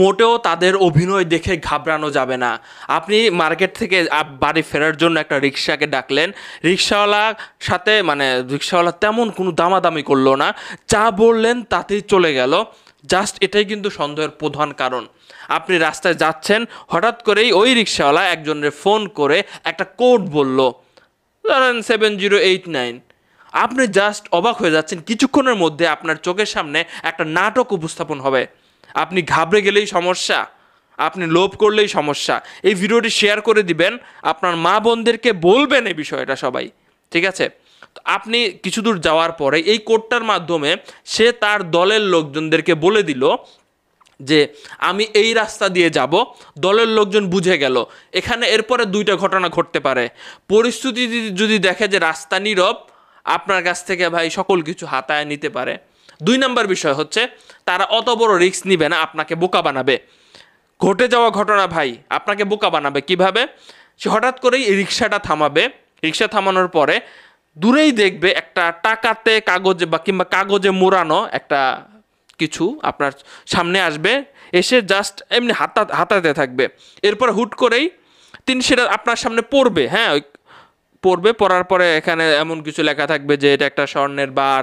মোটেও তাদের অভিনয় দেখে ঘাবড়ানো যাবে না। আপনি মার্কেট থেকে বাড়ি ফেরার জন্য একটা রিক্সাকে ডাকলেন, রিক্সাওয়ালার সাথে মানে রিক্সাওয়ালা তেমন কোনো দামাদামি করলো না, যা বললেন তাতেই চলে গেল। জাস্ট এটাই কিন্তু সন্দেহের প্রধান কারণ। আপনি রাস্তায় যাচ্ছেন, হঠাৎ করেই ওই রিক্সাওয়ালা একজনের ফোন করে একটা কোড বলল, ধরেন 7089। আপনি জাস্ট অবাক হয়ে যাচ্ছেন, কিছুক্ষণের মধ্যে আপনার চোখের সামনে একটা নাটক উপস্থাপন হবে। আপনি ঘাবড়ে গেলেই সমস্যা, আপনি লোভ করলেই সমস্যা। এই ভিডিওটি শেয়ার করে দিবেন, আপনার মা বোনদেরকে বলবেন এই বিষয়টা সবাই, ঠিক আছে? তো আপনি কিছু দূর যাওয়ার পরে এই কোডটার মাধ্যমে সে তার দলের লোকজনদেরকে বলে দিল যে আমি এই রাস্তা দিয়ে যাব। দলের লোকজন বুঝে গেল। এখানে এরপরে দুইটা ঘটনা ঘটতে পারে। পরিস্থিতি যদি দেখে যে রাস্তা নীরব, আপনার কাছ থেকে ভাই সকল কিছু হাতায় নিতে পারে। 2 নম্বর বিষয় হচ্ছে, তারা অত বড় রিস্ক নিবে না, আপনাকে বোকা বানাবে। ঘটে যাওয়া ঘটনা ভাই আপনাকে বোকা বানাবে কিভাবে? সে হঠাৎ করেই রিক্সাটা থামাবে, রিক্সা থামানোর পরে দূরেই দেখবে একটা টাকাতে কাগজে বা কিংবা কাগজে মোড়ানো একটা কিছু আপনার সামনে আসবে, এসে জাস্ট এমনি হাতাতে থাকবে। এরপর হুট করেই তিনি সেটা আপনার সামনে পড়বে। হ্যাঁ, ওই পড়বে, পড়ার পরে এখানে এমন কিছু লেখা থাকবে যে এটা একটা স্বর্ণের বার,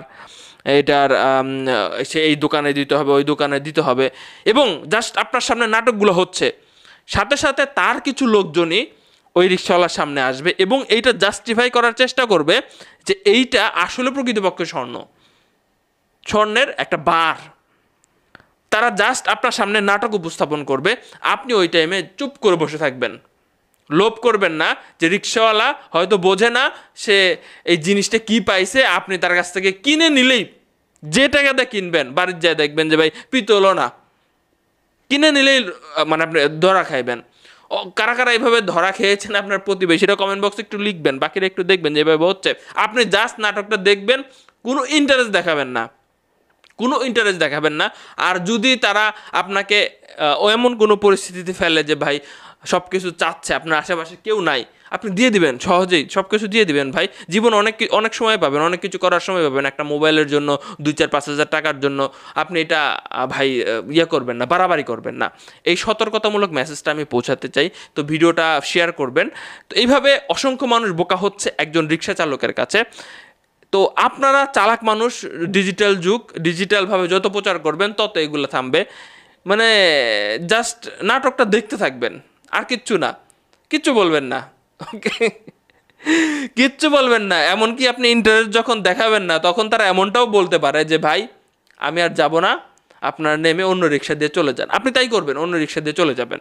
এটার সে এই দোকানে দিতে হবে, ওই দোকানে দিতে হবে, এবং জাস্ট আপনার সামনে নাটকগুলো হচ্ছে। সাথে সাথে তার কিছু লোকজনই ওই রিক্সাওয়ালার সামনে আসবে এবং এইটা জাস্টিফাই করার চেষ্টা করবে যে এইটা আসলে প্রকৃতপক্ষে স্বর্ণের একটা বার। তারা জাস্ট আপনার সামনে নাটক উপস্থাপন করবে, আপনি ওই টাইমে চুপ করে বসে থাকবেন। লোভ করবেন না, যে রিক্সাওয়ালা হয়তো বোঝে না সে এই জিনিসটা কি পাইছে, আপনি তার কাছ থেকে কিনে নিলেই, যে টাকাতে কিনবেন বাড়ির যায় দেখবেন যে ভাই পিতলও না, কিনে নিলেই মানে আপনি ধরা খাইবেন। কারা কারা এইভাবে ধরা খেয়েছেন আপনার প্রতিবেশীরা কমেন্ট বক্সে একটু লিখবেন, বাকিরা একটু দেখবেন যে এভাবে হচ্ছে। আপনি জাস্ট নাটকটা দেখবেন, কোনো ইন্টারেস্ট দেখাবেন না, কোনো ইন্টারেস্ট দেখাবেন না। আর যদি তারা আপনাকে এমন কোনো পরিস্থিতিতে ফেলে যে ভাই সব কিছু চাচ্ছে, আপনার আশেপাশে কেউ নাই, আপনি দিয়ে দিবেন, সহজেই সব কিছু দিয়ে দিবেন। ভাই জীবন অনেক সময় পাবেন, অনেক কিছু করার সময় পাবেন। একটা মোবাইলের জন্য 2-4-5 হাজার টাকার জন্য আপনি এটা ভাই করবেন না, বাড়াবাড়ি করবেন না। এই সতর্কতামূলক মেসেজটা আমি পৌঁছাতে চাই। তো ভিডিওটা শেয়ার করবেন। তো এইভাবে অসংখ্য মানুষ বোকা হচ্ছে একজন রিক্সা চালকের কাছে। তো আপনারা চালাক মানুষ, ডিজিটাল যুগ, ডিজিটালভাবে যত প্রচার করবেন তত এগুলো থামবে। মানে জাস্ট নাটকটা দেখতে থাকবেন, আর কিচ্ছু না, কিচ্ছু বলবেন না, ওকে? কিচ্ছু বলবেন না। এমনকি আপনি ইন্টারেস্ট যখন দেখাবেন না, তখন তারা এমনটাও বলতে পারে যে ভাই আমি আর যাব না, আপনার নেমে অন্য রিক্সা দিয়ে চলে যান। আপনি তাই করবেন, অন্য রিক্সা দিয়ে চলে যাবেন।